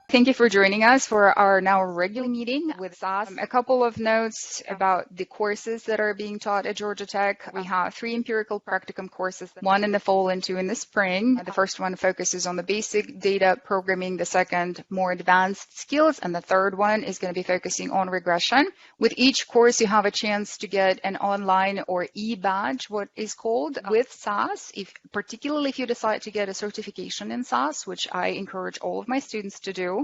Thank you for joining us for our now regular meeting with SAS. A couple of notes about the courses that are being taught at Georgia Tech. We have 3 empirical practicum courses, one in the fall and 2 in the spring. The first one focuses on the basic data programming, the second more advanced skills, and the third one is going to be focusing on regression. With each course, you have a chance to get an online or e-badge, what is called, with SAS, particularly if you decide to get a certification in SAS, which I encourage all of my students to do.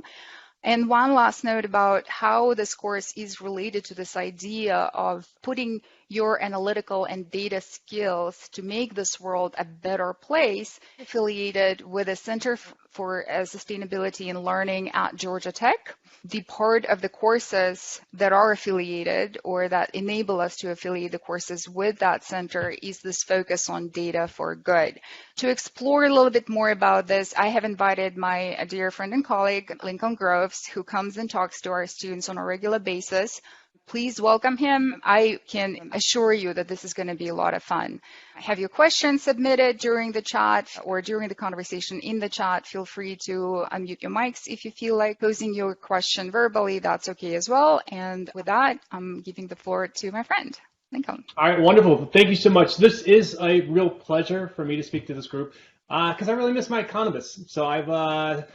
And one last note about how this course is related to this idea of putting your analytical and data skills to make this world a better place, affiliated with the Center for Sustainability and Learning at Georgia Tech. The part of the courses that are affiliated or that enable us to affiliate the courses with that center is this focus on data for good. To explore a little bit more about this, I have invited my dear friend and colleague, Lincoln Groves, who comes and talks to our students on a regular basis. Please welcome him. I can assure you that this is going to be a lot of fun. Have your questions submitted during the chat or during the conversation in the chat. Feel free to unmute your mics if you feel like posing your question verbally. That's okay as well. And with that, I'm giving the floor to my friend, Lincoln. All right, wonderful. Thank you so much. This is a real pleasure for me to speak to this group because I really miss my economists. So I've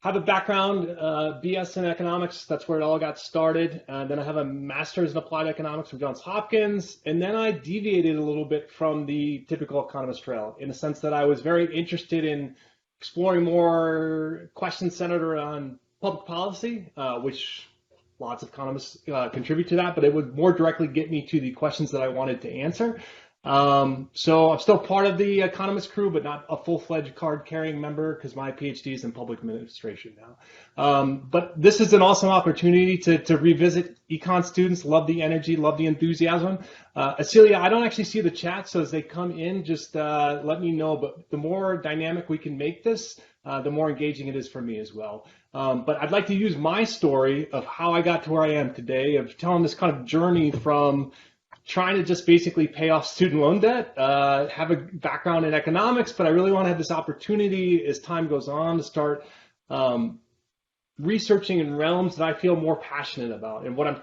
have a background, BS in economics. That's where it all got started. Then I have a master's in applied economics from Johns Hopkins. And then I deviated a little bit from the typical economist trail in the sense that I was very interested in exploring more questions centered around public policy, which lots of economists contribute to that, but it would more directly get me to the questions that I wanted to answer. So I'm still part of the economist crew, but not a full-fledged card-carrying member because my PhD is in public administration now. But this is an awesome opportunity to revisit econ students. Love the energy, love the enthusiasm. Celia, I don't actually see the chat, so as they come in, just let me know. But the more dynamic we can make this, the more engaging it is for me as well. But I'd like to use my story of how I got to where I am today, of telling this kind of journey from trying to just basically pay off student loan debt, have a background in economics, but I really want to have this opportunity as time goes on to start researching in realms that I feel more passionate about. And what I'm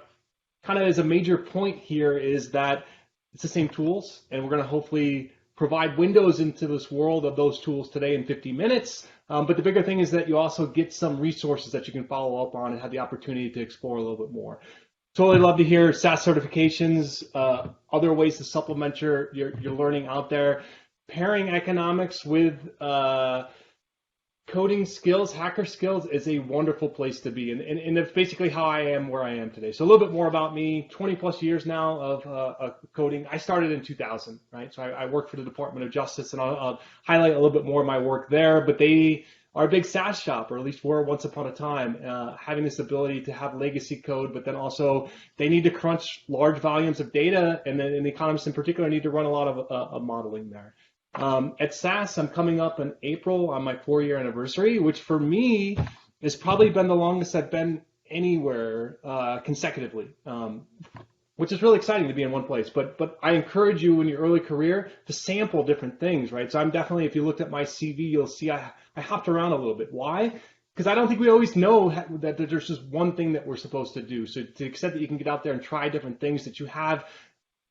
kind of as a major point here is that it's the same tools, and we're going to hopefully provide windows into this world of those tools today in 50 minutes. But the bigger thing is that you also get some resources that you can follow up on and have the opportunity to explore a little bit more. Totally love to hear SAS certifications, other ways to supplement your learning out there. Pairing economics with coding skills, hacker skills is a wonderful place to be. And that's basically how I am where I am today. So a little bit more about me, 20 plus years now of coding. I started in 2000, right? So I worked for the Department of Justice, and I'll highlight a little bit more of my work there, but they are a big SaaS shop, or at least were once upon a time, having this ability to have legacy code, but then also they need to crunch large volumes of data, and then the economists in particular need to run a lot of modeling there. At SAS, I'm coming up in April on my 4-year anniversary, which for me has probably been the longest I've been anywhere consecutively. Which is really exciting to be in one place. But I encourage you in your early career to sample different things, right? So I'm definitely, if you looked at my CV, you'll see I hopped around a little bit. Why? Because I don't think we always know that there's just one thing that we're supposed to do. So to the extent that you can get out there and try different things that you have,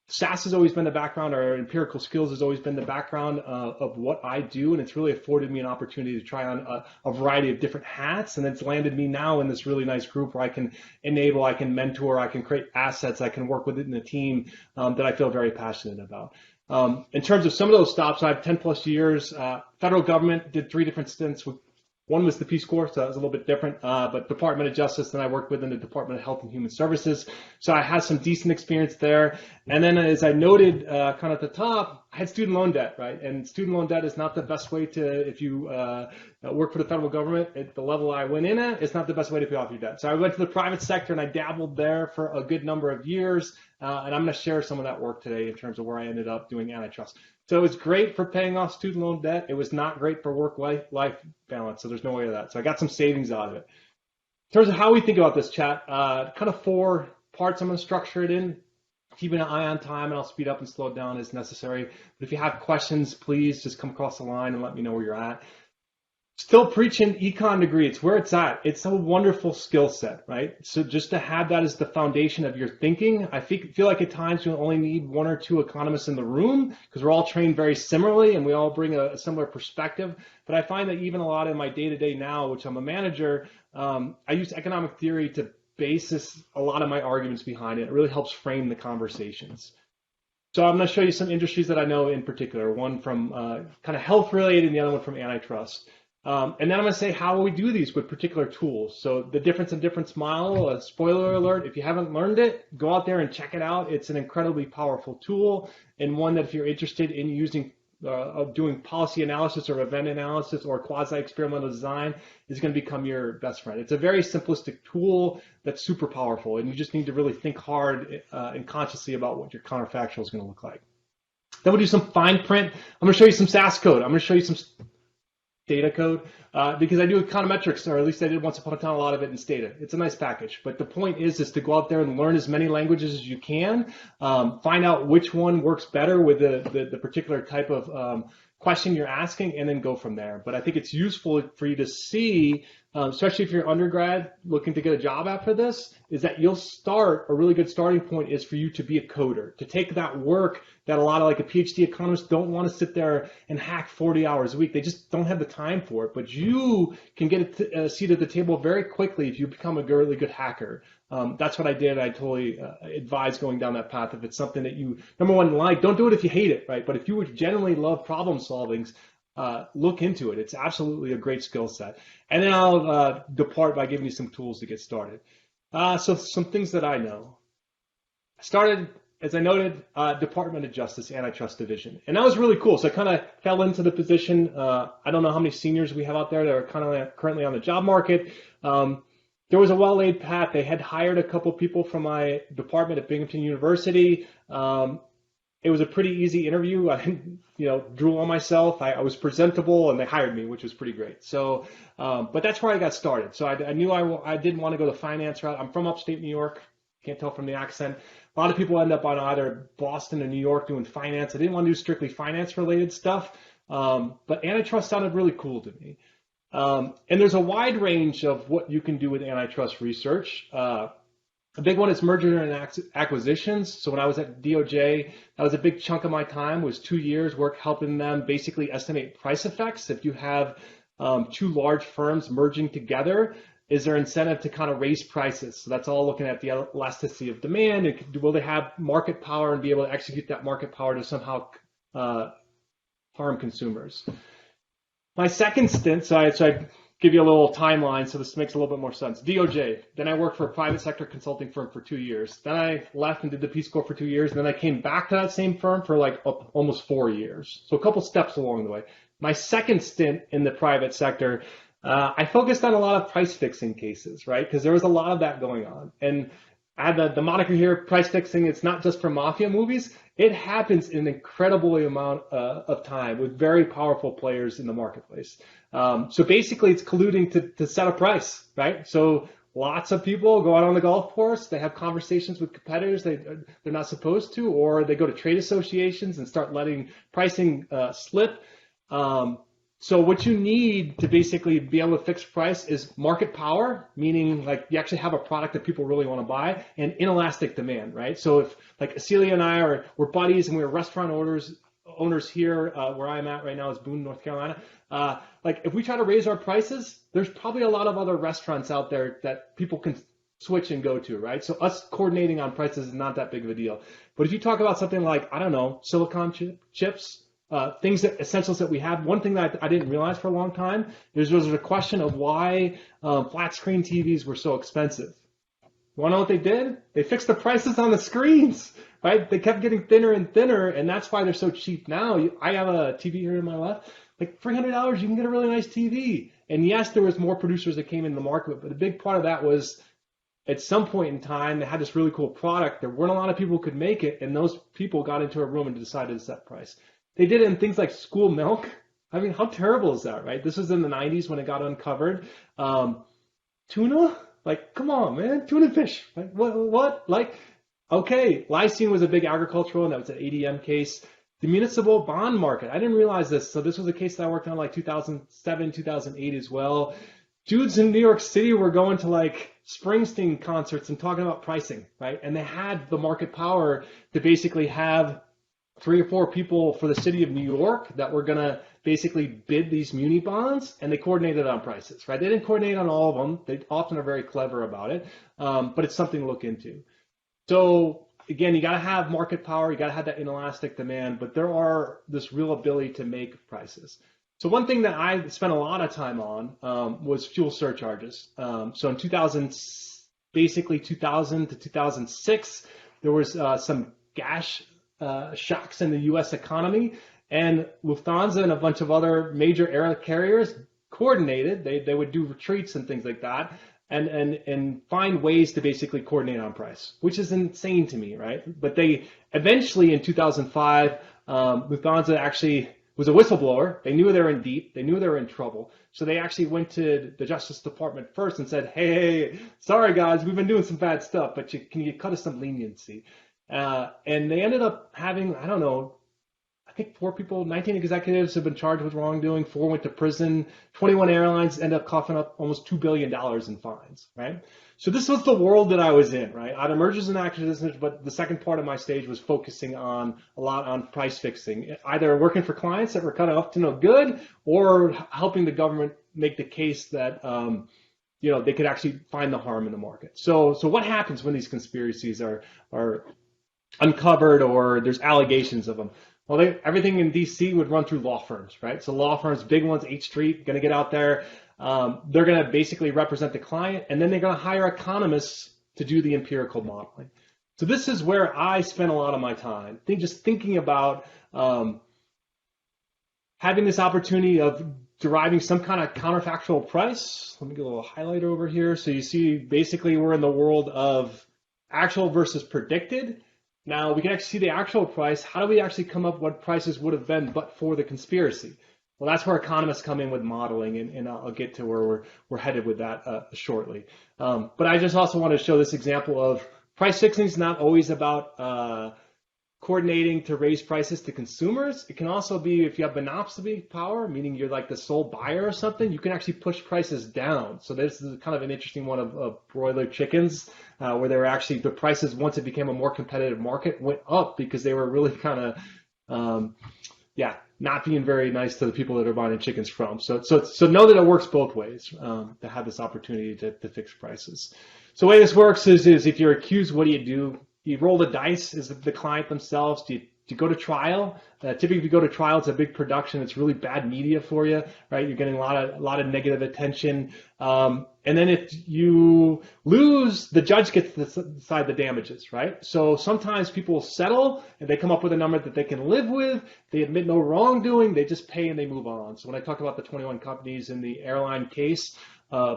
SAS has always been the background, or empirical skills has always been the background of what I do, and it's really afforded me an opportunity to try on a variety of different hats, and it's landed me now in this really nice group where I can enable, I can mentor, I can create assets, I can work within the team that I feel very passionate about. In terms of some of those stops, I have 10 plus years. Federal government, did 3 different stints with. One was the Peace Corps, so that was a little bit different, but Department of Justice, and I worked within the Department of Health and Human Services, so I had some decent experience there. And then, as I noted kind of at the top, I had student loan debt, right? And student loan debt is not the best way to, if you work for the federal government at the level I went in at, it's not the best way to pay off your debt. So I went to the private sector and I dabbled there for a good number of years, and I'm going to share some of that work today in terms of where I ended up doing antitrust. So it was great for paying off student loan debt. It was not great for work-life balance, so there's no way of that. So I got some savings out of it. In terms of how we think about this chat, kind of 4 parts I'm going to structure it in. Keeping an eye on time, and I'll speed up and slow it down as necessary. But if you have questions, please just come across the line and let me know where you're at. Still preaching econ degree. It's where it's at. It's a wonderful skill set, right? So just to have that as the foundation of your thinking, I feel like at times you only need one or two economists in the room because we're all trained very similarly and we all bring a similar perspective. But I find that even a lot in my day-to-day now, which I'm a manager, I use economic theory to basis a lot of my arguments behind it. It really helps frame the conversations. So I'm going to show you some industries that I know in particular, one from kind of health related and the other one from antitrust. And then I'm going to say how we do these with particular tools. So the difference in difference model, a spoiler alert, if you haven't learned it, go out there and check it out. It's an incredibly powerful tool and one that if you're interested in using of doing policy analysis or event analysis or quasi-experimental design is going to become your best friend. It's a very simplistic tool that's super powerful, and you just need to really think hard and consciously about what your counterfactual is going to look like. Then we'll do some fine print. I'm going to show you some SAS code. I'm going to show you some data code because I do econometrics, or at least I did once upon a time a lot of it in Stata. It's a nice package, but the point is to go out there and learn as many languages as you can, find out which one works better with the particular type of question you're asking, and then go from there. But I think it's useful for you to see, especially if you're undergrad looking to get a job after this, is that you'll start, a really good starting point is for you to be a coder, to take that work that a lot of like a PhD economists don't want to sit there and hack 40 hours a week. They just don't have the time for it. But you can get a seat at the table very quickly if you become a really good hacker. That's what I did. I totally advise going down that path. If it's something that you, number one, like, don't do it if you hate it, right? But if you would generally love problem solving, look into it. It's absolutely a great skill set. And then I'll depart by giving you some tools to get started. So some things that I know. I started, as I noted, Department of Justice Antitrust Division. And that was really cool. So I kind of fell into the position. I don't know how many seniors we have out there that are kind of currently on the job market. There was a well-laid path. They had hired a couple people from my department at Binghamton University. It was a pretty easy interview. I didn't, drool on myself. I was presentable, and they hired me, which was pretty great. So, but that's where I got started. So I knew I didn't want to go the finance route. I'm from upstate New York. Can't tell from the accent. A lot of people end up on either Boston or New York doing finance. I didn't want to do strictly finance-related stuff, but antitrust sounded really cool to me. And there's a wide range of what you can do with antitrust research. A big one is merger and acquisitions. So when I was at DOJ, that was a big chunk of my time, was 2 years work helping them basically estimate price effects. If you have two large firms merging together, is there incentive to kind of raise prices? So that's all looking at the elasticity of demand. And will they have market power and be able to execute that market power to somehow harm consumers? My second stint, so I give you a little timeline so this makes a little bit more sense. DOJ, then I worked for a private sector consulting firm for 2 years. Then I left and did the Peace Corps for 2 years. And then I came back to that same firm for like almost 4 years. So a couple steps along the way. My second stint in the private sector, I focused on a lot of price fixing cases, right? Because there was a lot of that going on. And I had the moniker here, price fixing. It's not just for mafia movies. It happens in an incredible amount of time with very powerful players in the marketplace. So basically, it's colluding to set a price, right? So lots of people go out on the golf course. They have conversations with competitors they're not supposed to, or they go to trade associations and start letting pricing slip. So what you need to basically be able to fix price is market power, meaning like you actually have a product that people really want to buy, and inelastic demand, right? So if like Celia and I we're buddies and we're restaurant owners here where I'm at right now is Boone, North Carolina. Like if we try to raise our prices, there's probably a lot of other restaurants out there that people can switch and go to, right? So us coordinating on prices is not that big of a deal. But if you talk about something like, I don't know, silicon chips, essentials that we have. One thing that I didn't realize for a long time is there was a question of why flat screen TVs were so expensive. You want to know what they did? They fixed the prices on the screens, right? They kept getting thinner and thinner, and that's why they're so cheap now. I have a TV here in my left. Like $300, you can get a really nice TV. And yes, there was more producers that came into the market, but a big part of that was at some point in time, they had this really cool product. There weren't a lot of people who could make it, and those people got into a room and decided to set price. They did it in things like school milk. I mean, how terrible is that, right? This was in the 90s when it got uncovered. Tuna? Like, come on, man, tuna fish. Like, what? Like, okay, lysine was a big agricultural, and that was an ADM case. the municipal bond market. I didn't realize this. So this was a case that I worked on like 2007, 2008 as well. Dudes in New York City were going to like Springsteen concerts and talking about pricing, right? And they had the market power to basically have 3 or 4 people for the city of New York that were going to basically bid these muni bonds, and they coordinated on prices, right? They didn't coordinate on all of them. They often are very clever about it, but it's something to look into. So again, you got to have market power, you got to have that inelastic demand, but there are this real ability to make prices. So one thing that I spent a lot of time on was fuel surcharges. So in 2000 to 2006, there was some gas shocks in the U.S. economy, and Lufthansa and a bunch of other major air carriers coordinated. They would do retreats and things like that, and find ways to basically coordinate on price, which is insane to me, right? But they eventually in 2005, Lufthansa actually was a whistleblower. They knew they were in deep. They knew they were in trouble. So they actually went to the Justice Department first and said, hey, sorry guys, we've been doing some bad stuff, but can you cut us some leniency? And they ended up having, I don't know, I think 4 people, 19 executives have been charged with wrongdoing. 4 went to prison. 21 airlines ended up coughing up almost $2 billion in fines, right? So this was the world that I was in, right? I had mergers and acquisitions, but the second part of my stage was focusing on a lot on price fixing, either working for clients that were kind of up to no good, or helping the government make the case that they could actually find the harm in the market. So what happens when these conspiracies are uncovered or there's allegations of them? Well, everything in D.C. would run through law firms, right? So law firms, big ones, H Street, going to get out there. They're going to basically represent the client, and then they're going to hire economists to do the empirical modeling. So this is where I spent a lot of my time, just thinking about having this opportunity of deriving some kind of counterfactual price. Let me get a little highlighter over here. So you see, basically, we're in the world of actual versus predicted. Now, we can actually see the actual price. How do we actually come up with what prices would have been but for the conspiracy? Well, that's where economists come in with modeling, and I'll get to where we're headed with that shortly. But I just also want to show this example of price fixing is not always about coordinating to raise prices to consumers. It can also be if you have monopoly power, meaning you're like the sole buyer or something, you can actually push prices down. So this is kind of an interesting one of broiler chickens, where they were actually, the prices, once it became a more competitive market, went up because they were really kind of, not being very nice to the people that are buying chickens from. So know that it works both ways, to have this opportunity to fix prices. So the way this works is if you're accused, what do? You roll the dice. Is the client themselves? Do you go to trial? Typically, if you go to trial, it's a big production. It's really bad media for you, right? You're getting a lot of negative attention. And then if you lose, the judge gets to decide the damages, right? So sometimes people settle and they come up with a number that they can live with. They admit no wrongdoing. They just pay and they move on. So when I talk about the 21 companies in the airline case,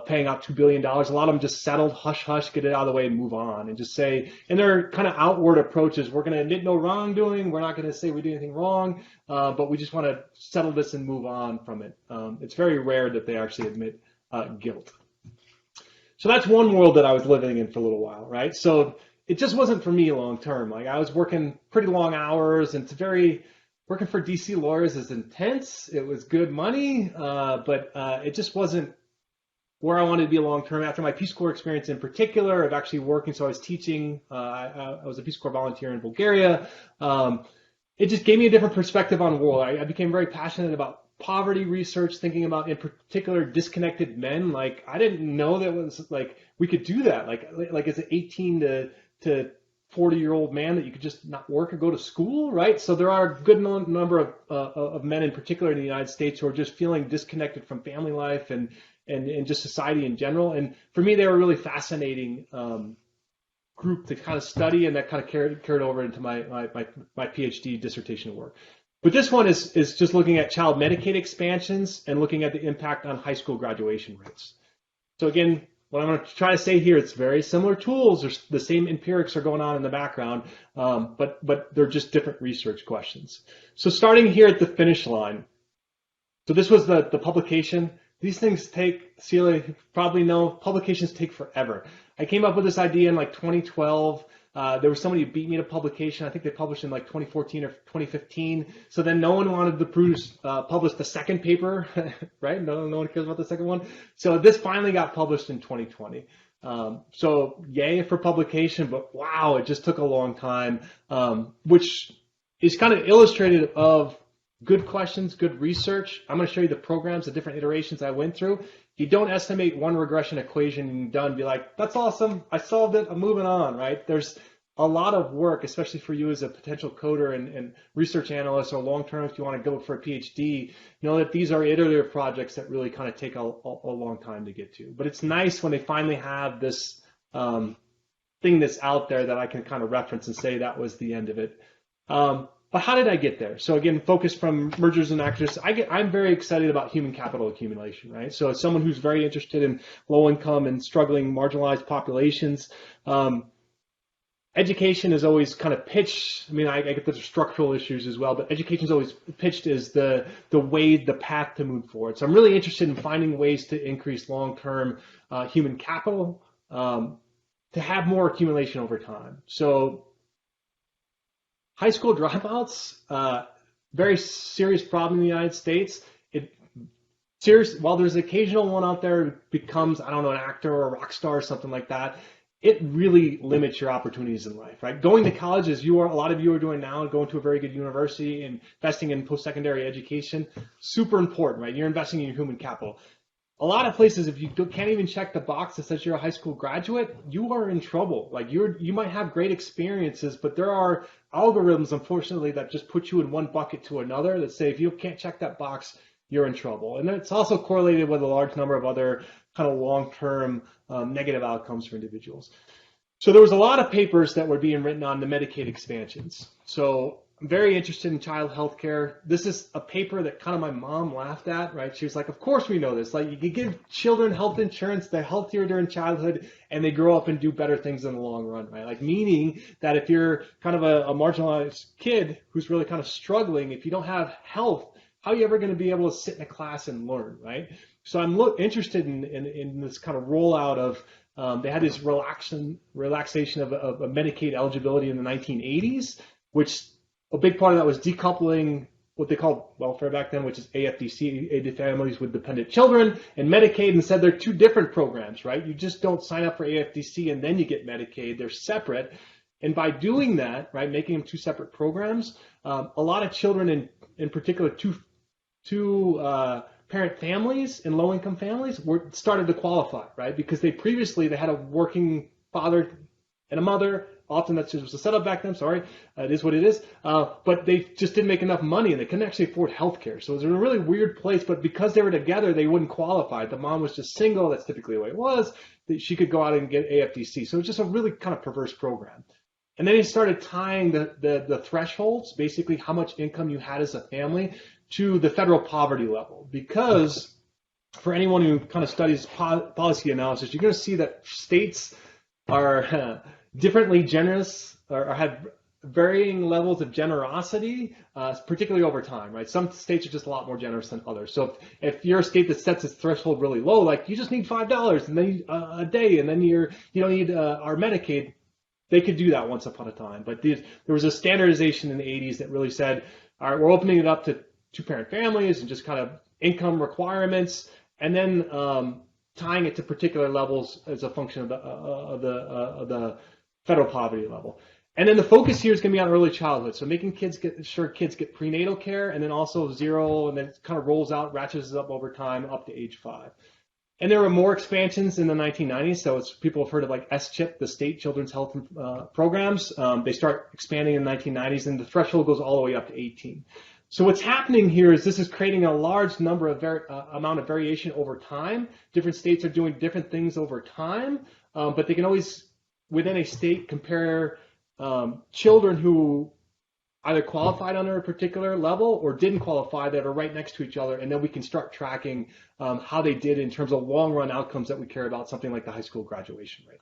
paying out $2 billion. A lot of them just settled, hush, hush, get it out of the way and move on and just say, and their kind of outward approaches, we're going to admit no wrongdoing. We're not going to say we did anything wrong, but we just want to settle this and move on from it. It's very rare that they actually admit guilt. So that's one world that I was living in for a little while, right? So it just wasn't for me long term. Like I was working pretty long hours, and working for DC lawyers is intense. It was good money, but it just wasn't where I wanted to be long-term. After my Peace Corps experience in particular of actually working, so I was teaching, I was a Peace Corps volunteer in Bulgaria. It just gave me a different perspective on the world. I became very passionate about poverty research, thinking about, in particular, disconnected men. Like, I didn't know that was, like, we could do that. Like as an 18 to 40-year-old man, that you could just not work or go to school, right? So there are a good number of men in particular in the United States who are just feeling disconnected from family life and just society in general. And for me, they were a really fascinating group to kind of study, and that kind of carried over into my PhD dissertation work. But this one is just looking at child Medicaid expansions and looking at the impact on high school graduation rates. So again, what I'm going to try to say here, it's very similar tools. The same empirics are going on in the background, but they're just different research questions. So starting here at the finish line. So this was the publication. These things take, Celia, you probably know, publications take forever. I came up with this idea in like 2012. There was somebody who beat me to publication. I think they published in like 2014 or 2015. So then no one wanted to publish the second paper, right? No one cares about the second one. So this finally got published in 2020. So yay for publication, but wow, it just took a long time, which is kind of illustrative of good questions, good research. I'm going to show you the programs, the different iterations I went through. You don't estimate one regression equation and you're done. Be like, that's awesome. I solved it. I'm moving on, right? There's a lot of work, especially for you as a potential coder and research analyst, or long-term if you want to go for a PhD, know that these are iterative projects that really kind of take a long time to get to. But it's nice when they finally have this thing that's out there that I can kind of reference and say that was the end of it. But how did I get there? So again, focus from mergers and acquisitions. I'm very excited about human capital accumulation, right? So as someone who's very interested in low income and struggling marginalized populations, education is always kind of pitched. I mean, I get there's structural issues as well, but education is always pitched as the path to move forward. So I'm really interested in finding ways to increase long-term human capital to have more accumulation over time. So high school dropouts, very serious problem in the United States. While there's an occasional one out there who becomes, I don't know, an actor or a rock star or something like that, it really limits your opportunities in life, right? Going to college, as a lot of you are doing now, and going to a very good university and investing in post-secondary education, super important, right? You're investing in your human capital. A lot of places, if you can't even check the box that says you're a high school graduate, you are in trouble. Like you might have great experiences, but there are algorithms, unfortunately, that just put you in one bucket to another that say if you can't check that box, you're in trouble. And it's also correlated with a large number of other kind of long-term negative outcomes for individuals. So there was a lot of papers that were being written on the Medicaid expansions. So I'm very interested in child health care. This is a paper that kind of my mom laughed at, right? She was like, of course we know this. Like you can give children health insurance, they're healthier during childhood, and they grow up and do better things in the long run, right? Like meaning that if you're kind of a marginalized kid who's really kind of struggling, if you don't have health, how are you ever going to be able to sit in a class and learn, right? So I'm interested in this kind of rollout of, they had this relaxation of Medicaid eligibility in the 1980s, which a big part of that was decoupling what they called welfare back then, which is AFDC, aided families with dependent children, and Medicaid, and said they're two different programs, right? You just don't sign up for AFDC and then you get Medicaid. They're separate. And by doing that, right, making them two separate programs, a lot of children, in particular, two parent families and low-income families started to qualify, right? Because they had a working father and a mother. Often that's just a setup back then. Sorry, it is what it is. But they just didn't make enough money, and they couldn't actually afford health care. So it was in a really weird place. But because they were together, they wouldn't qualify. The mom was just single. That's typically the way it was. She could go out and get AFDC. So it was just a really kind of perverse program. And then he started tying the thresholds, basically how much income you had as a family, to the federal poverty level. Because for anyone who kind of studies policy analysis, you're going to see that states are differently generous or have varying levels of generosity, particularly over time, right? Some states are just a lot more generous than others. So if you're a state that sets its threshold really low, like you just need $5 and then a day, and then you don't need our Medicaid, they could do that once upon a time. But there was a standardization in the 80s that really said, all right, we're opening it up to two-parent families and just kind of income requirements, and then tying it to particular levels as a function of the federal poverty level. And then the focus here is going to be on early childhood. So making sure kids get prenatal care, and then also 0, and then it kind of rolls out, ratchets up over time up to age 5. And there were more expansions in the 1990s. So people have heard of like SCHIP, the state children's health programs. They start expanding in the 1990s, and the threshold goes all the way up to 18. So what's happening here is this is creating a large number of amount of variation over time. Different states are doing different things over time, but they can always, within a state, compare children who either qualified under a particular level or didn't qualify that are right next to each other, and then we can start tracking how they did in terms of long-run outcomes that we care about, something like the high school graduation rate.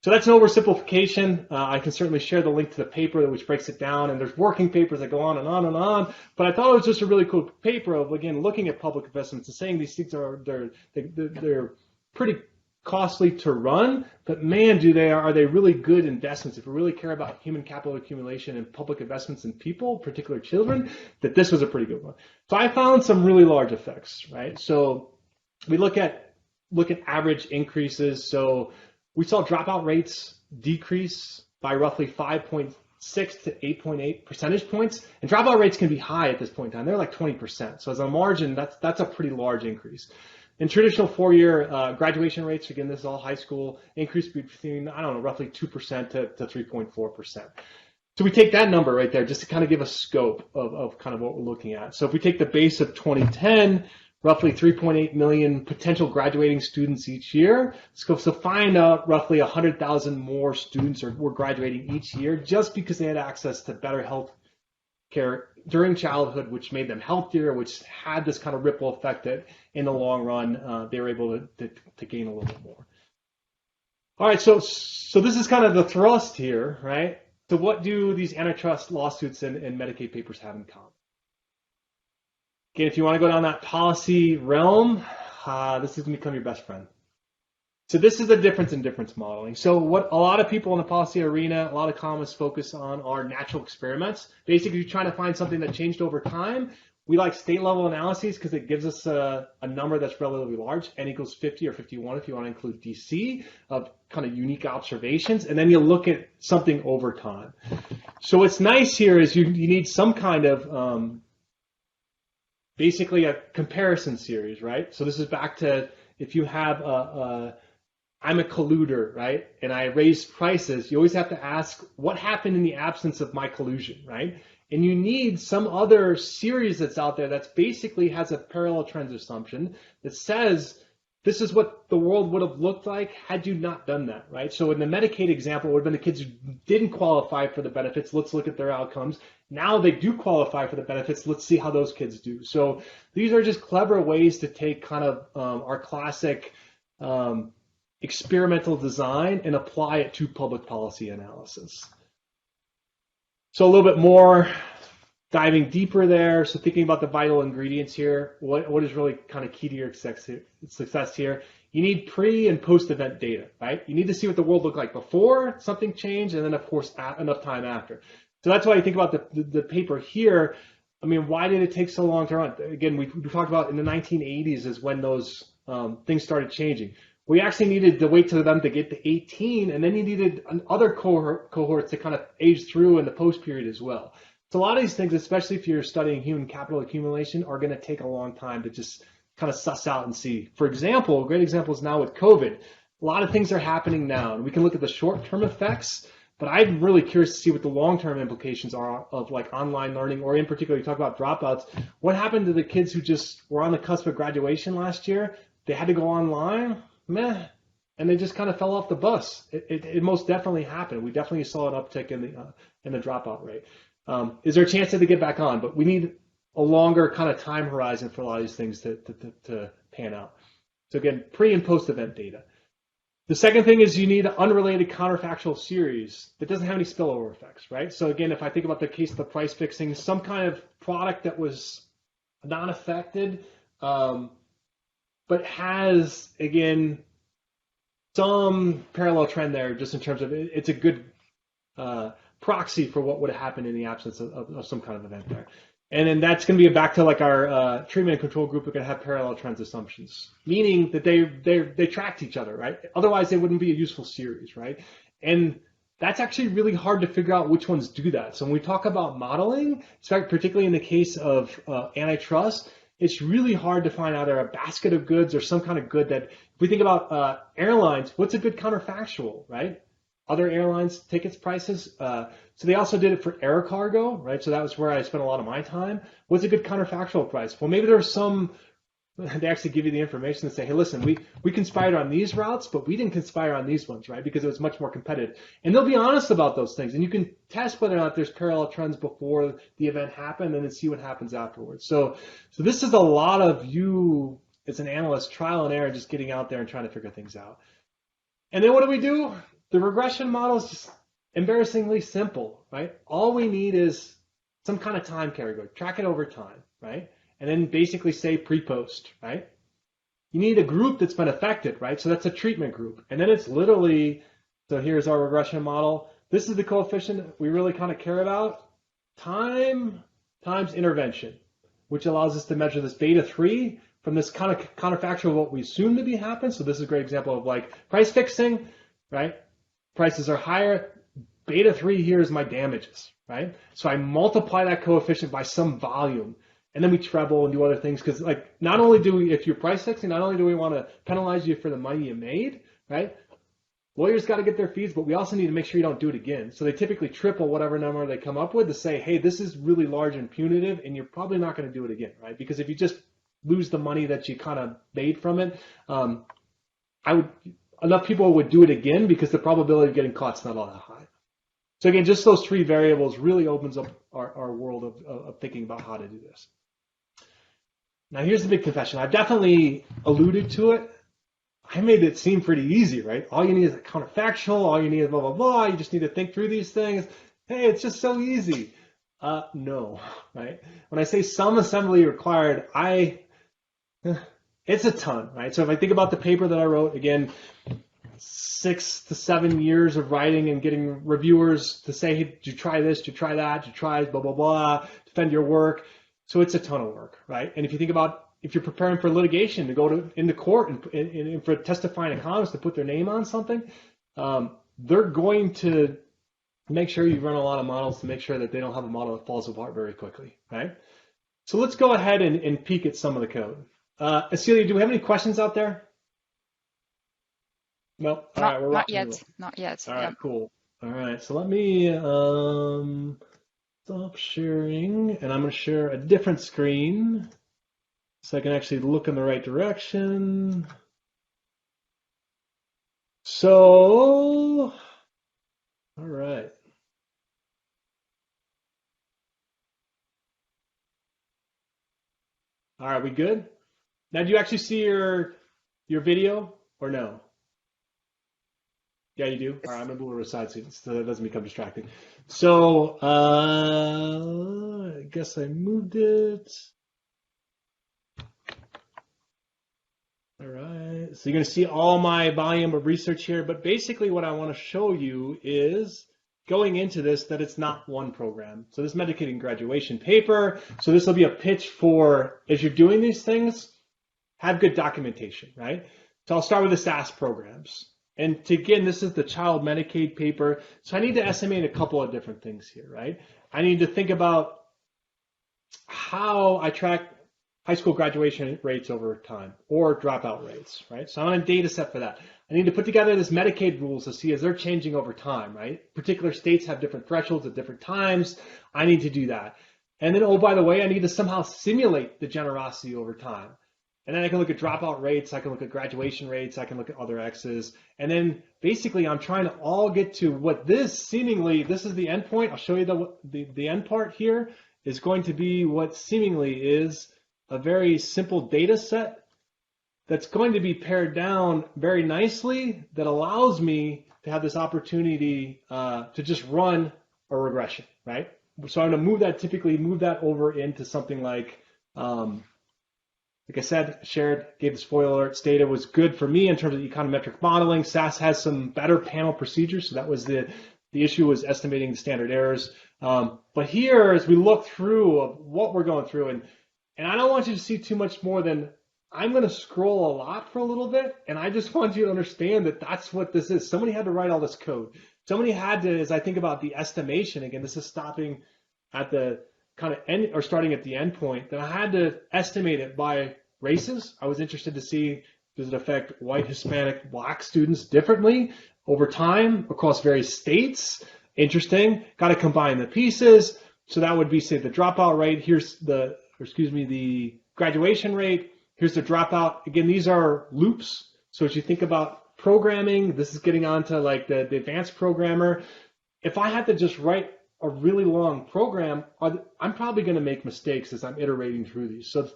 So that's an oversimplification. I can certainly share the link to the paper which breaks it down, and there's working papers that go on and on and on. But I thought it was just a really cool paper of, again, looking at public investments and saying these things they're pretty costly to run, but man, are they really good investments? If we really care about human capital accumulation and public investments in people, particularly children, that this was a pretty good one. So I found some really large effects, right? So we look at average increases. So we saw dropout rates decrease by roughly 5.6 to 8.8 percentage points. And dropout rates can be high at this point in time. They're like 20%. So as a margin, that's a pretty large increase. In traditional four-year graduation rates, again, this is all high school, increase between, I don't know, roughly 2% to 3.4%. So we take that number right there just to kind of give a scope of kind of what we're looking at. So if we take the base of 2010, roughly 3.8 million potential graduating students each year. So find out roughly 100,000 more students were graduating each year just because they had access to better health care during childhood, which made them healthier, which had this kind of ripple effect that in the long run, they were able to gain a little bit more. All right, so this is kind of the thrust here, right? So what do these antitrust lawsuits and Medicaid papers have in common? Again, if you want to go down that policy realm, this is going to become your best friend. So this is the difference in difference modeling. So what a lot of people in the policy arena, a lot of economists focus on are natural experiments. Basically, you're trying to find something that changed over time. We like state level analyses because it gives us a number that's relatively large, n equals 50 or 51 if you want to include DC, of kind of unique observations. And then you look at something over time. So what's nice here is you need some kind of basically a comparison series, right? So this is back to if you have I'm a colluder, right? And I raise prices, you always have to ask what happened in the absence of my collusion, right? And you need some other series that's out there that's basically has a parallel trends assumption that says this is what the world would have looked like had you not done that, right? So in the Medicaid example, it would have been the kids who didn't qualify for the benefits. Let's look at their outcomes. Now they do qualify for the benefits. Let's see how those kids do. So these are just clever ways to take kind of our classic experimental design and apply it to public policy analysis. So a little bit more diving deeper there. So thinking about the vital ingredients here, what is really kind of key to your success here? You need pre and post event data, right? You need to see what the world looked like before something changed, and then of course enough time after. So that's why you think about the paper here. I mean, why did it take so long to run? Again, we talked about in the 1980s is when those things started changing. We actually needed to wait till them to get to 18, and then you needed other cohorts to kind of age through in the post period as well. So a lot of these things, especially if you're studying human capital accumulation, are going to take a long time to just kind of suss out and see. For example, a great example is now with COVID. A lot of things are happening now, and we can look at the short-term effects, but I'm really curious to see what the long-term implications are of like online learning, or in particular, you talk about dropouts. What happened to the kids who just were on the cusp of graduation last year? They had to go online, and they just kind of fell off the bus. It most definitely happened. We definitely saw an uptick in the dropout rate. Is there a chance that they get back on? But we need a longer kind of time horizon for a lot of these things to pan out. So again, pre and post event data. The second thing is you need an unrelated counterfactual series that doesn't have any spillover effects, right? So again, if I think about the case of the price fixing, some kind of product that was not affected, but has, again, some parallel trend there just in terms of it's a good proxy for what would have happened in the absence of some kind of event there. And then that's going to be back to like our treatment and control group are going to have parallel trends assumptions, meaning that they tracked each other, right? Otherwise, they wouldn't be a useful series, right? And that's actually really hard to figure out which ones do that. So when we talk about modeling, particularly in the case of antitrust, it's really hard to find either a basket of goods or some kind of good that, if we think about airlines, what's a good counterfactual, right? Other airlines tickets prices. So they also did it for air cargo, right? So that was where I spent a lot of my time. What's a good counterfactual price? Well, maybe there's some, they actually give you the information and say, hey, listen, we conspired on these routes, but we didn't conspire on these ones, right? Because it was much more competitive. And they'll be honest about those things. And you can test whether or not there's parallel trends before the event happened and then see what happens afterwards. So this is a lot of you as an analyst, trial and error, just getting out there and trying to figure things out. And then what do? The regression model is just embarrassingly simple, right? All we need is some kind of time category, track it over time, right? And then basically say pre-post, right? you need a group that's been affected, right? So that's a treatment group. And then it's literally, so here's our regression model. This is the coefficient we really kind of care about. Time times intervention, which allows us to measure this beta 3 from this kind of counterfactual of what we assume to be happening. So this is a great example of like price fixing, right? Prices are higher. Beta 3 here is my damages, right? So I multiply that coefficient by some volume, and then we treble and do other things, because like not only do we, if you're price fixing, not only do we want to penalize you for the money you made, right? Lawyers got to get their fees, but we also need to make sure you don't do it again. So they typically triple whatever number they come up with to say, hey, this is really large and punitive, and you're probably not going to do it again, right? Because if you just lose the money that you kind of made from it, enough people would do it again because the probability of getting caught is not all that high. So again, just those 3 variables really opens up our world of thinking about how to do this. Now here's the big confession. I've definitely alluded to it. I made it seem pretty easy, right? All you need is a counterfactual, all you need is blah, blah, blah. You just need to think through these things. Hey, it's just so easy. No, right? When I say some assembly required, it's a ton, right? So if I think about the paper that I wrote, again, 6 to 7 years of writing and getting reviewers to say, hey, did you try this, did you try that, did you try blah, blah, blah, defend your work. So it's a ton of work, right? And if you think about if you're preparing for litigation to go into court and for testifying economists to put their name on something, they're going to make sure you run a lot of models to make sure that they don't have a model that falls apart very quickly, right? So let's go ahead and peek at some of the code. Celia, do we have any questions out there? No? All right, we're not yet. Not yet. All right, cool. All right, so let me stop sharing, and I'm going to share a different screen so I can actually look in the right direction. So, all right. All right, we good? Now, do you actually see your video or no? Yeah, you do? All right, I'm going to move it aside so that doesn't become distracting. So, I guess I moved it. All right, so you're going to see all my volume of research here, but basically what I want to show you is going into this that it's not one program. So this medicating graduation paper, so this will be a pitch for, as you're doing these things, have good documentation, right? So I'll start with the SAS programs. And again, this is the child Medicaid paper. So I need to estimate a couple of different things here, right? I need to think about how I track high school graduation rates over time or dropout rates, right? So I want a data set for that. I need to put together this Medicaid rules to see as they're changing over time, right? Particular states have different thresholds at different times. I need to do that. And then, oh, by the way, I need to somehow simulate the generosity over time. And then I can look at dropout rates, I can look at graduation rates, I can look at other X's. And then basically I'm trying to all get to what this seemingly, this is the end point. I'll show you the end part here is going to be what seemingly is a very simple data set that's going to be pared down very nicely that allows me to have this opportunity to just run a regression, right? So I'm going to typically move that over into something like I said, shared, gave the spoiler alerts. Data was good for me in terms of econometric modeling. SAS has some better panel procedures, so that was the issue was estimating the standard errors. But here, as we look through of what we're going through, and I don't want you to see too much more than I'm going to scroll a lot for a little bit, and I just want you to understand that that's what this is. Somebody had to write all this code. Somebody had to, as I think about the estimation, again, this is stopping at the kind of end or starting at the end point, that I had to estimate it by races. I was interested to see, does it affect white, Hispanic, Black students differently over time across various states? Interesting. Got to combine the pieces. So that would be, say, the dropout rate. Here's the graduation rate. Here's the dropout. Again, these are loops. So as you think about programming, this is getting onto like the advanced programmer. If I had to just write a really long program, I'm probably going to make mistakes as I'm iterating through these. So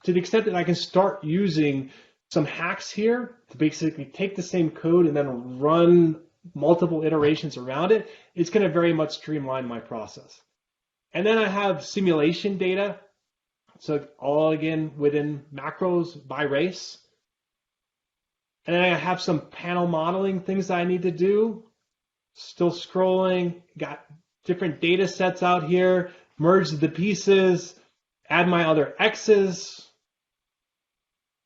to the extent that I can start using some hacks here to basically take the same code and then run multiple iterations around it, it's going to very much streamline my process. And then I have simulation data. So all again within macros by race. And then I have some panel modeling things that I need to do. Still scrolling, got different data sets out here, merge the pieces, add my other X's,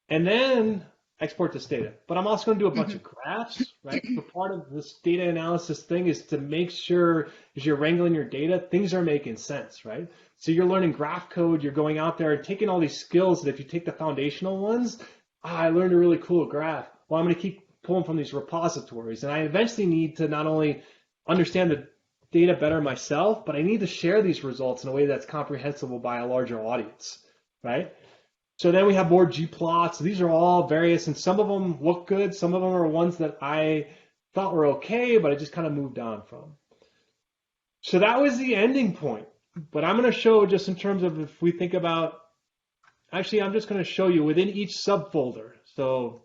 and then export this data. But I'm also going to do a bunch of graphs, right? So part of this data analysis thing is to make sure as you're wrangling your data, things are making sense, right? So you're learning graph code, you're going out there and taking all these skills that if you take the foundational ones, I learned a really cool graph. Well, I'm going to keep pulling from these repositories. And I eventually need to not only understand the data better myself, but I need to share these results in a way that's comprehensible by a larger audience, right? So then we have more G-plots. These are all various, and some of them look good. Some of them are ones that I thought were okay, but I just kind of moved on from. So that was the ending point. But I'm going to show just in terms of if we think about, actually, I'm just going to show you within each subfolder. So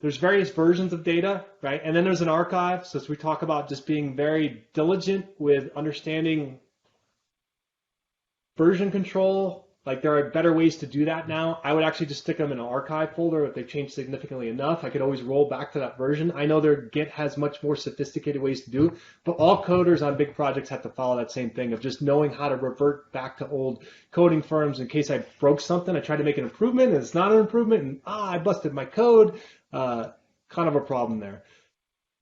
there's various versions of data, right? And then there's an archive. So as we talk about just being very diligent with understanding version control, like there are better ways to do that now. I would actually just stick them in an archive folder if they've changed significantly enough. I could always roll back to that version. I know their Git has much more sophisticated ways to do, but all coders on big projects have to follow that same thing of just knowing how to revert back to old coding firms in case I broke something. I tried to make an improvement and it's not an improvement and I busted my code. Kind of a problem there.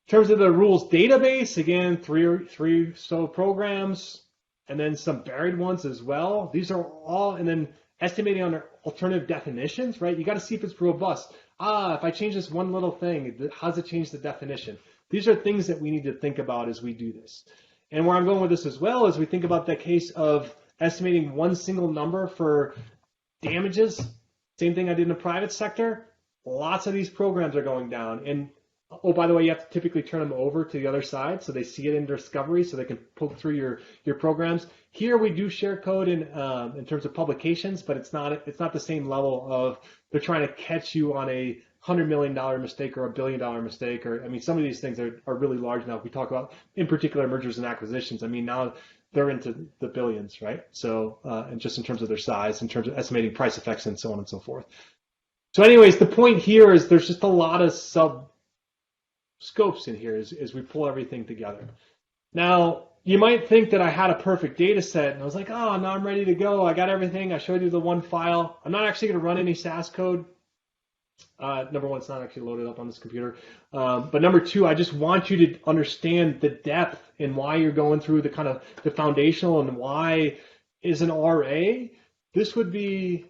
In terms of the rules database, again, three so programs, and then some buried ones as well. These are all, and then estimating on alternative definitions, right? You got to see if it's robust. If I change this one little thing, how does it change the definition? These are things that we need to think about as we do this. And where I'm going with this as well is we think about the case of estimating one single number for damages. Same thing I did in the private sector. Lots of these programs are going down. And oh, by the way, you have to typically turn them over to the other side so they see it in Discovery so they can poke through your programs. Here we do share code in terms of publications, but it's not the same level of they're trying to catch you on a $100 million mistake or a $1 billion mistake. Or I mean, some of these things are really large now. If we talk about, in particular, mergers and acquisitions, I mean, now they're into the billions, right? So, and just in terms of their size, in terms of estimating price effects and so on and so forth. So anyways, the point here is there's just a lot of scopes in here as we pull everything together. Now, you might think that I had a perfect data set and I was like, oh, now I'm ready to go. I got everything. I showed you the one file. I'm not actually going to run any SAS code. Number one, it's not actually loaded up on this computer. But number two, I just want you to understand the depth and why you're going through the kind of the foundational and why is an RA. This would be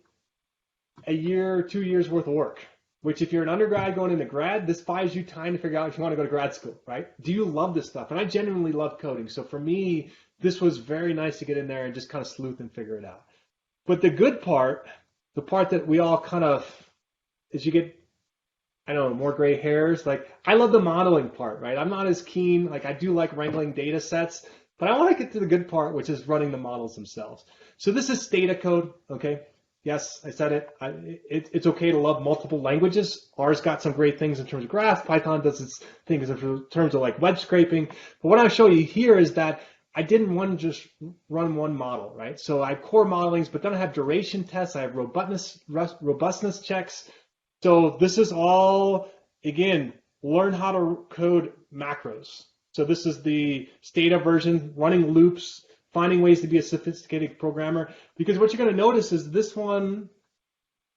a year, 2 years worth of work. Which if you're an undergrad going into grad, this buys you time to figure out if you want to go to grad school, right? Do you love this stuff? And I genuinely love coding. So for me, this was very nice to get in there and just kind of sleuth and figure it out. But the good part, the part that we all kind of, as you get, I don't know, more gray hairs, like I love the modeling part, right? I'm not as keen, like I do like wrangling data sets, but I want to get to the good part, which is running the models themselves. So this is Stata code, okay? Yes, I said it. It's okay to love multiple languages. R's got some great things in terms of graphs. Python does its things in terms of like web scraping. But what I'll show you here is that I didn't want to just run one model, right? So I have core modelings, but then I have duration tests. I have robustness checks. So this is all, again, learn how to code macros. So this is the Stata version, running loops, finding ways to be a sophisticated programmer, because what you're going to notice is this one,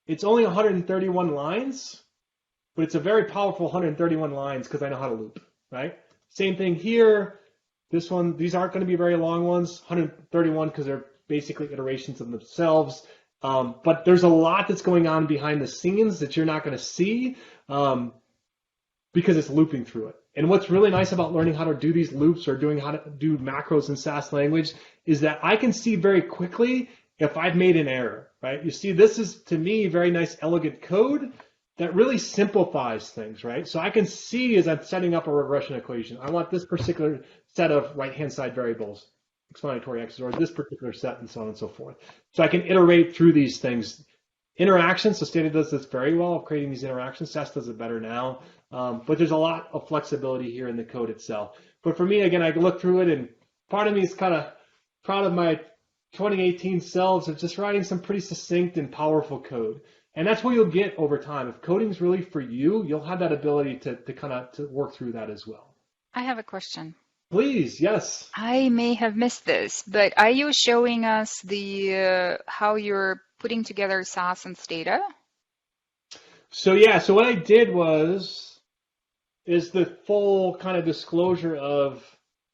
it's only 131 lines, but it's a very powerful 131 lines because I know how to loop, right? Same thing here. This one, these aren't going to be very long ones, 131 because they're basically iterations of themselves. But there's a lot that's going on behind the scenes that you're not going to see because it's looping through it. And what's really nice about learning how to do these loops or doing how to do macros in SAS language is that I can see very quickly if I've made an error, right? You see, this is, to me, very nice, elegant code that really simplifies things, right? So I can see as I'm setting up a regression equation, I want this particular set of right-hand side variables, explanatory x's, or this particular set, and so on and so forth. So I can iterate through these things. Interactions, so Stata does this very well of creating these interactions. SAS does it better now. But there's a lot of flexibility here in the code itself. But for me, again, I can look through it, and part of me is kind of proud of my 2018 selves of just writing some pretty succinct and powerful code. And that's what you'll get over time. If coding's really for you, you'll have that ability to kind of to work through that as well. I have a question. Please, yes. I may have missed this, but are you showing us the how you're putting together SAS and Stata? So yeah, so what I did is the full kind of disclosure of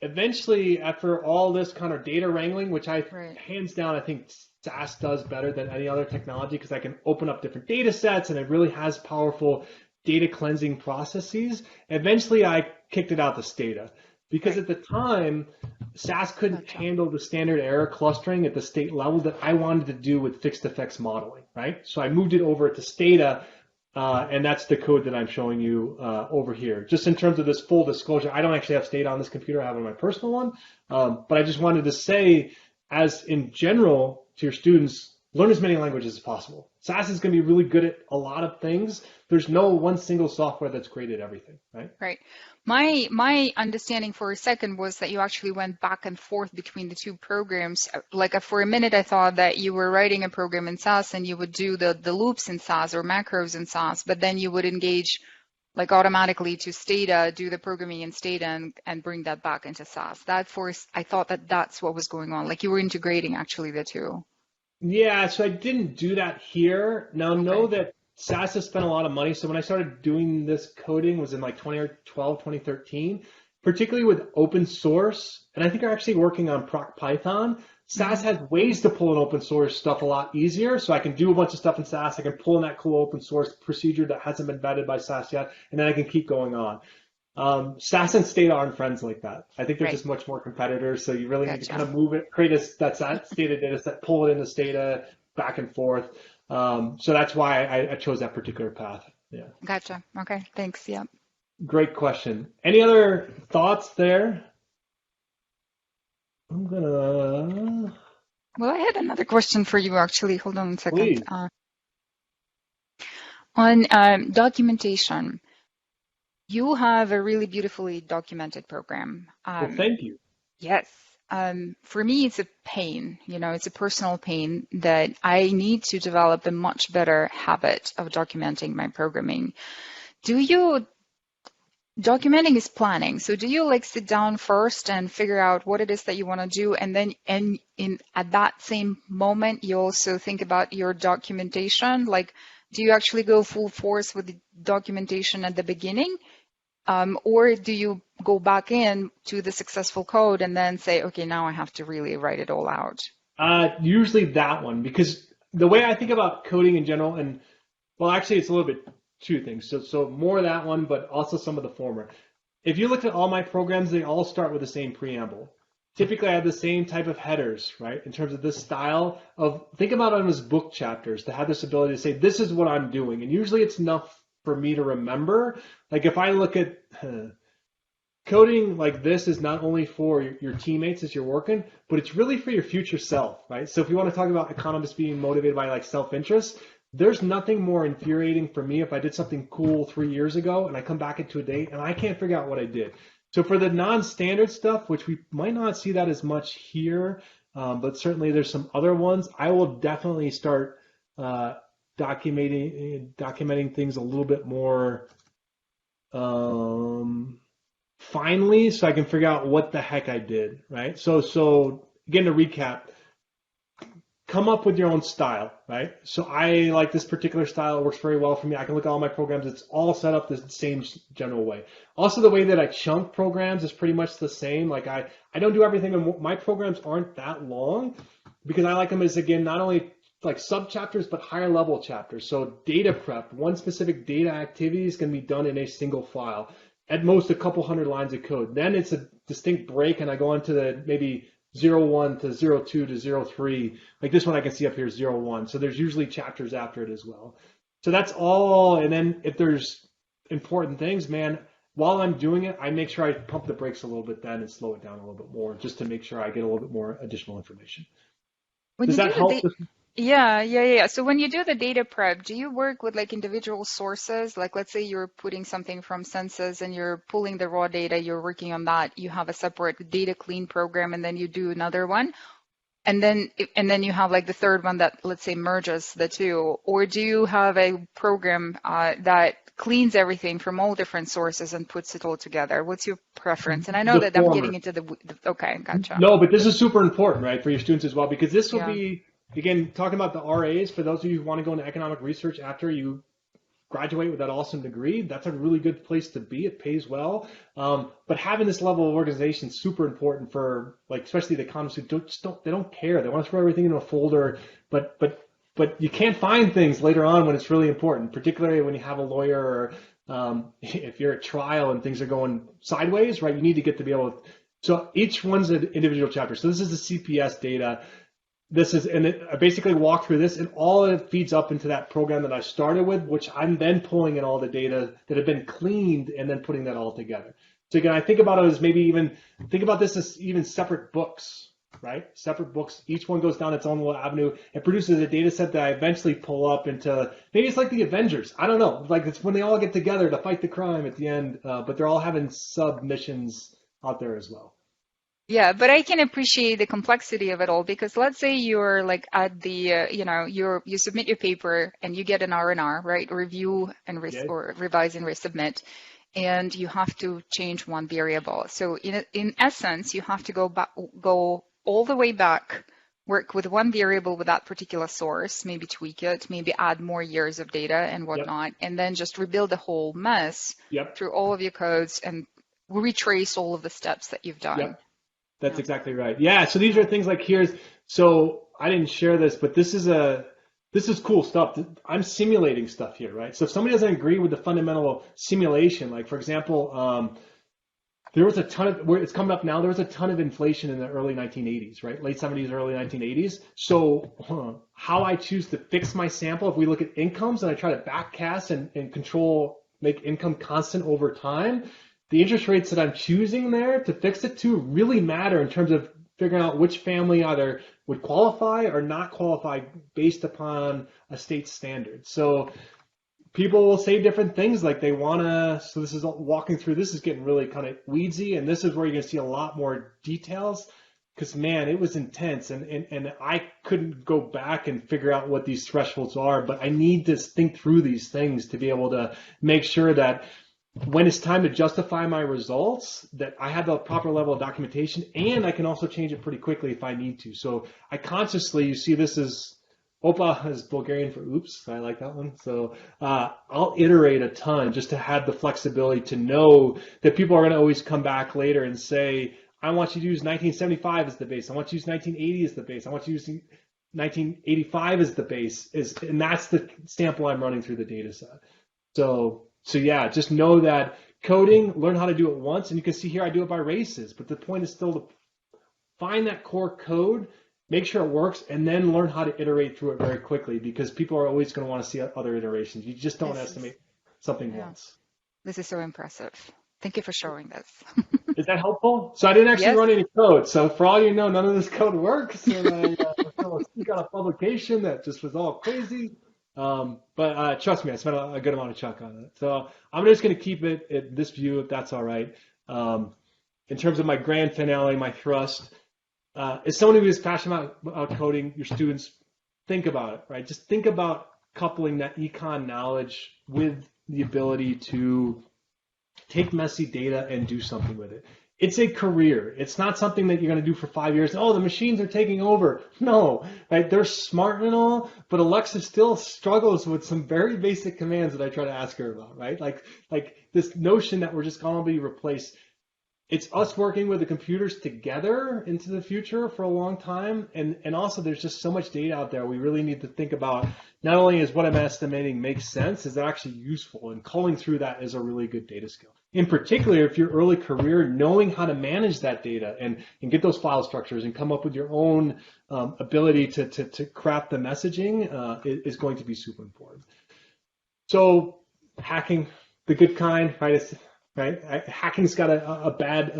eventually after all this kind of data wrangling, which Right. hands down I think SAS does better than any other technology because I can open up different data sets and it really has powerful data cleansing processes. Eventually I kicked it out to Stata because Right. at the time SAS couldn't Gotcha. handle the standard error clustering at the state level that I wanted to do with fixed effects modeling, right? So I moved it over to Stata and that's the code that I'm showing you over here. Just in terms of this full disclosure, I don't actually have Stata on this computer. I have it on my personal one. But I just wanted to say, as in general, to your students, learn as many languages as possible. SAS is going to be really good at a lot of things. There's no one single software that's great at everything, right? Right. My understanding for a second was that you actually went back and forth between the two programs. Like for a minute, I thought that you were writing a program in SAS and you would do the loops in SAS or macros in SAS, but then you would engage like automatically to Stata, do the programming in Stata and bring that back into SAS. I thought that that's what was going on. Like you were integrating actually the two. Yeah, so I didn't do that here. Now know Okay. that SAS has spent a lot of money. So when I started doing this coding was in like 2012, 2013, particularly with open source. And I think they're actually working on Proc Python. SAS Hmm. has ways to pull in open source stuff a lot easier. So I can do a bunch of stuff in SAS. I can pull in that cool open source procedure that hasn't been vetted by SAS yet, and then I can keep going on. SAS and Stata aren't friends like that. I think they're Right. just much more competitors. So you really need to kind Gotcha. of move it, create that Stata data set, pull it into Stata, back and forth. So that's why I chose that particular path. Yeah. Gotcha. Okay. Thanks. Yeah. Great question. Any other thoughts there? I'm gonna Well, I had another question for you actually. Hold on a second. please. On documentation, you have a really beautifully documented program. Well, thank you. Yes. For me, it's a pain, it's a personal pain that I need to develop a much better habit of documenting my programming. Documenting is planning. So do you like sit down first and figure out what it is that you want to do, and then at that same moment you also think about your documentation? Like, do you actually go full force with the documentation at the beginning? Or do you go back in to the successful code and then say, okay, now I have to really write it all out? Usually that one because the way I think about coding in general, and well, actually, it's a little bit two things. So more of that one, but also some of the former. If you look at all my programs, they all start with the same preamble. Typically, I have the same type of headers, right? In terms of this style of, think about them as book chapters to have this ability to say, this is what I'm doing. And usually it's enough for me to remember. Like if I look at coding like this is not only for your teammates as you're working, but it's really for your future self, right? So if you want to talk about economists being motivated by like self-interest, there's nothing more infuriating for me if I did something cool 3 years ago and I come back into a date and I can't figure out what I did. So for the non-standard stuff, which we might not see that as much here, but certainly there's some other ones, I will definitely start documenting things a little bit more finally so I can figure out what the heck I did, right? So again, to recap, come up with your own style, right? So I like this particular style. It works very well for me. I can look at all my programs. It's all set up the same general way. Also, the way that I chunk programs is pretty much the same. Like I don't do everything. My programs aren't that long because I like them as, again, not only like sub chapters, but higher level chapters. So data prep, one specific data activity is going to be done in a single file. At most, a couple hundred lines of code. Then it's a distinct break, and I go on to the maybe 01 to 02 to 03. Like this one I can see up here, 01. So there's usually chapters after it as well. So that's all. And then if there's important things, man, while I'm doing it, I make sure I pump the brakes a little bit then and slow it down a little bit more just to make sure I get a little bit more additional information. When Does you do that help? Yeah. So when you do the data prep, do you work with like individual sources? Like let's say you're putting something from census and you're pulling the raw data, you're working on that, you have a separate data clean program and then you do another one. And then you have like the third one that, let's say, merges the two, or do you have a program that cleans everything from all different sources and puts it all together? What's your preference? And I know The that I'm former. getting into okay, gotcha. No, but this is super important, right, for your students as well, because this will Yeah. be, again, talking about the RAs, for those of you who want to go into economic research after you graduate with that awesome degree, that's a really good place to be. It pays well. But having this level of organization is super important for, like, especially the economists who they don't care. They want to throw everything into a folder, but you can't find things later on when it's really important, particularly when you have a lawyer or if you're at trial and things are going sideways, right? You need to get to be able to. So each one's an individual chapter. So this is the CPS data. I basically walk through this, and all of it feeds up into that program that I started with, which I'm then pulling in all the data that have been cleaned and then putting that all together. So again, I think about it as think about this as even separate books, right? Separate books. Each one goes down its own little avenue. It produces a data set that I eventually pull up into, maybe it's like the Avengers. I don't know. Like it's when they all get together to fight the crime at the end, but they're all having sub-missions out there as well. Yeah, but I can appreciate the complexity of it all, because let's say you're like at the, you submit your paper and you get an R&R, right? Review and or revise and resubmit, and you have to change one variable. So in essence, you have to go all the way back, work with one variable with that particular source, maybe tweak it, maybe add more years of data and whatnot, and then just rebuild the whole mess through all of your codes and retrace all of the steps that you've done. That's exactly right. Yeah. So these are things like so I didn't share this, but this is cool stuff. I'm simulating stuff here, right? So if somebody doesn't agree with the fundamental simulation, like for example, there was a ton of, it's coming up now, there was a ton of inflation in the early 1980s, right? Late 70s, early 1980s. So how I choose to fix my sample, if we look at incomes and I try to backcast and control, make income constant over time, the interest rates that I'm choosing there to fix it to really matter in terms of figuring out which family either would qualify or not qualify based upon a state standard. So people will say different things like they want to, so this is walking through, this is getting really kind of weedsy, and this is where you're going to see a lot more details, because man, it was intense, and I couldn't go back and figure out what these thresholds are, but I need to think through these things to be able to make sure that when it's time to justify my results, that I have the proper level of documentation, and I can also change it pretty quickly if I need to. So I consciously, you see this as, Opa is Bulgarian for oops, I like that one. So I'll iterate a ton just to have the flexibility to know that people are going to always come back later and say, I want you to use 1975 as the base. I want you to use 1980 as the base. I want you to use 1985 as the base. And that's the sample I'm running through the data set. So yeah, just know that coding, learn how to do it once, and you can see here I do it by races, but the point is still to find that core code, make sure it works, and then learn how to iterate through it very quickly, because people are always going to want to see other iterations. You just don't estimate something once. This is so impressive. Thank you for showing this. Is that helpful? So I didn't actually run any code. So for all you know, none of this code works. And I got a publication that just was all crazy. But trust me, I spent a good amount of chunk on it. So I'm just going to keep it at this view, if that's all right. In terms of my grand finale, my thrust, as someone who is passionate about coding, your students, think about it, right? Just think about coupling that econ knowledge with the ability to take messy data and do something with it. It's a career. It's not something that you're going to do for 5 years. Oh, the machines are taking over. No, right? They're smart and all, but Alexa still struggles with some very basic commands that I try to ask her about, right? Like this notion that we're just going to be replaced. It's us working with the computers together into the future for a long time. And also there's just so much data out there. We really need to think about not only is what I'm estimating makes sense, is it actually useful? And culling through that is a really good data skill. In particular, if your early career, knowing how to manage that data and get those file structures and come up with your own ability to craft the messaging is going to be super important. So hacking, the good kind, right? Hacking's got a bad,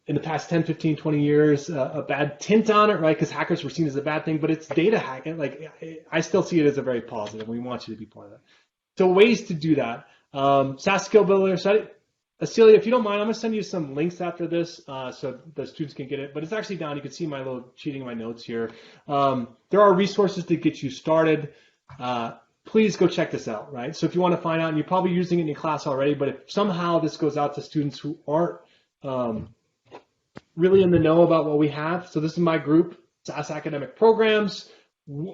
in the past 10, 15, 20 years, a bad tint on it, right? Because hackers were seen as a bad thing, but it's data hacking. Like, I still see it as a very positive. We want you to be part of that. So ways to do that. SaaS Skill Builder study. Celia, if you don't mind, I'm going to send you some links after this so the students can get it. But it's actually down. You can see my little cheating my notes here. There are resources to get you started. Please go check this out, right? So if you want to find out, and you're probably using it in your class already, but if somehow this goes out to students who aren't really in the know about what we have. So this is my group, SAS Academic Programs.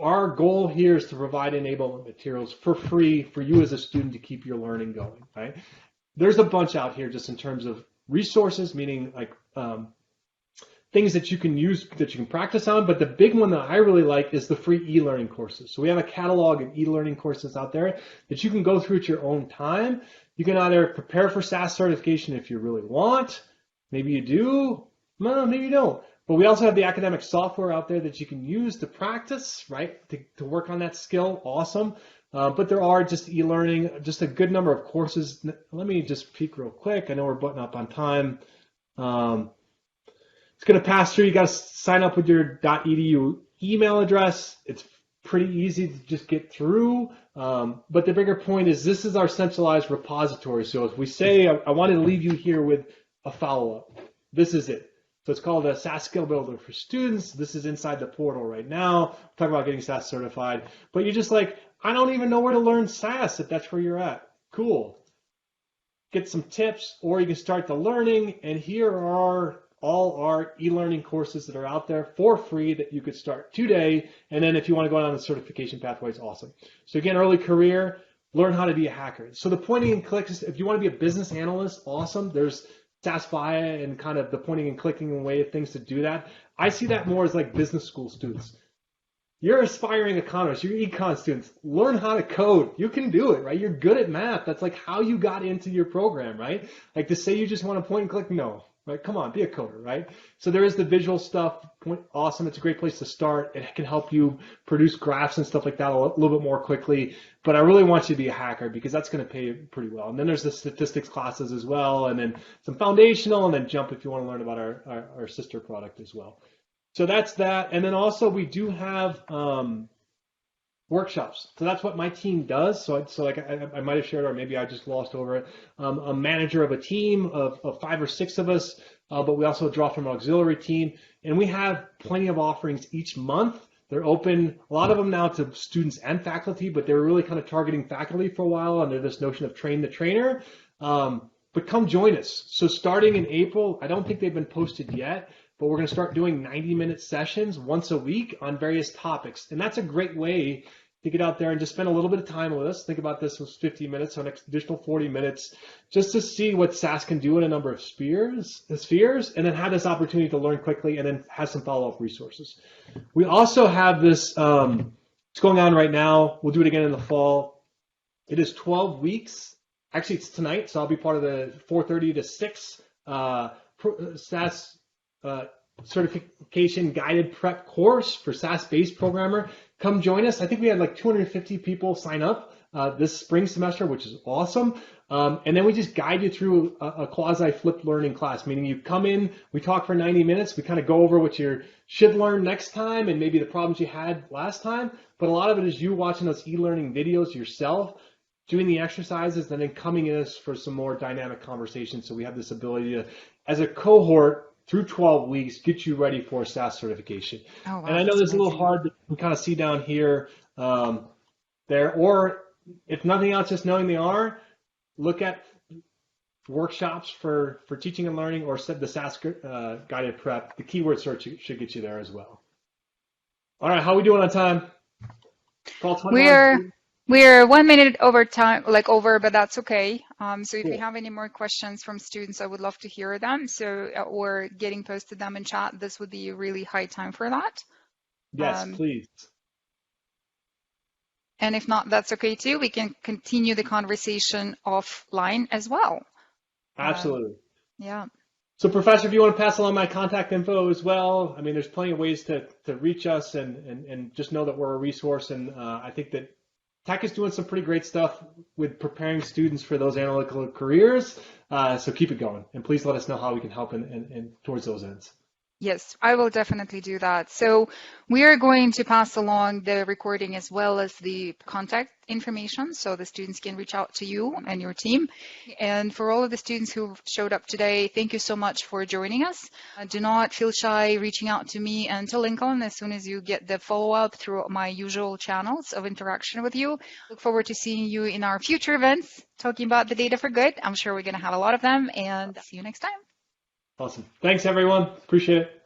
Our goal here is to provide enablement materials for free for you as a student to keep your learning going, right? There's a bunch out here just in terms of resources, meaning like things that you can use, that you can practice on. But the big one that I really like is the free e-learning courses. So we have a catalog of e-learning courses out there that you can go through at your own time. You can either prepare for SAS certification if you really want. Maybe you do. No, maybe you don't. But we also have the academic software out there that you can use to practice, right, to work on that skill. Awesome. But there are just e-learning, just a good number of courses. Let me just peek real quick. I know we're butting up on time. It's going to pass through. You got to sign up with your .edu email address. It's pretty easy to just get through. But the bigger point is this is our centralized repository. So if we say, I wanted to leave you here with a follow-up, this is it. So it's called a SAS Skill Builder for Students. This is inside the portal right now. We're talking about getting SAS certified. But you're just like, I don't even know where to learn SAS if that's where you're at. Cool. Get some tips, or you can start the learning. And here are all our e-learning courses that are out there for free that you could start today. And then if you want to go down the certification pathway, it's awesome. So again, early career, learn how to be a hacker. So the pointing and clicks, if you want to be a business analyst, awesome. There's SAS Viya and kind of the pointing and clicking and way of things to do that. I see that more as like business school students. You're aspiring economists, you're econ students, learn how to code. You can do it, right? You're good at math. That's like how you got into your program, right? Like to say you just want to point and click, no, right? Come on, be a coder, right? So there is the visual stuff. Awesome. It's a great place to start. It can help you produce graphs and stuff like that a little bit more quickly. But I really want you to be a hacker because that's going to pay pretty well. And then there's the statistics classes as well, and then some foundational, and then jump if you want to learn about our sister product as well. So that's that. And then also we do have workshops. So that's what my team does. So like I might have shared, or maybe I just glossed over it. A manager of a team of 5 or 6 of us, but we also draw from an auxiliary team. And we have plenty of offerings each month. They're open, a lot of them now to students and faculty, but they were really kind of targeting faculty for a while under this notion of train the trainer. But come join us. So starting in April, I don't think they've been posted yet, but we're going to start doing 90-minute sessions once a week on various topics. And that's a great way to get out there and just spend a little bit of time with us. Think about this was 50 minutes, so an additional 40 minutes, just to see what SAS can do in a number of spheres, and then have this opportunity to learn quickly and then have some follow-up resources. We also have this, it's going on right now. We'll do it again in the fall. It is 12 weeks. Actually, it's tonight, so I'll be part of the 4:30 to 6 SAS certification guided prep course for SAS-based programmer. Come join us. I think we had like 250 people sign up this spring semester, which is awesome. And then we just guide you through a quasi-flipped learning class, meaning you come in, we talk for 90 minutes, we kind of go over what you should learn next time and maybe the problems you had last time. But a lot of it is you watching those e-learning videos yourself, doing the exercises, and then coming in us for some more dynamic conversations. So we have this ability to, as a cohort, through 12 weeks, get you ready for SAS certification. Oh, wow, and I know this is a little hard to kind of see down here, there, or if nothing else, just knowing they are, look at workshops for teaching and learning, or the SAS guided prep. The keyword search should get you there as well. All right, how are we doing on time? We're 1 minute over time, but that's okay. So if you have any more questions from students, I would love to hear them. So, or getting posted them in chat, this would be a really high time for that. Yes, please. And if not, that's okay too. We can continue the conversation offline as well. Absolutely. Yeah. So, Professor, if you want to pass along my contact info as well, I mean, there's plenty of ways to reach us, and just know that we're a resource. And I think that Tech is doing some pretty great stuff with preparing students for those analytical careers. So keep it going, and please let us know how we can help in towards those ends. Yes, I will definitely do that. So we are going to pass along the recording as well as the contact information so the students can reach out to you and your team. And for all of the students who showed up today, thank you so much for joining us. Do not feel shy reaching out to me and to Lincoln as soon as you get the follow-up through my usual channels of interaction with you. Look forward to seeing you in our future events talking about the data for good. I'm sure we're going to have a lot of them, and see you next time. Awesome. Thanks, everyone. Appreciate it.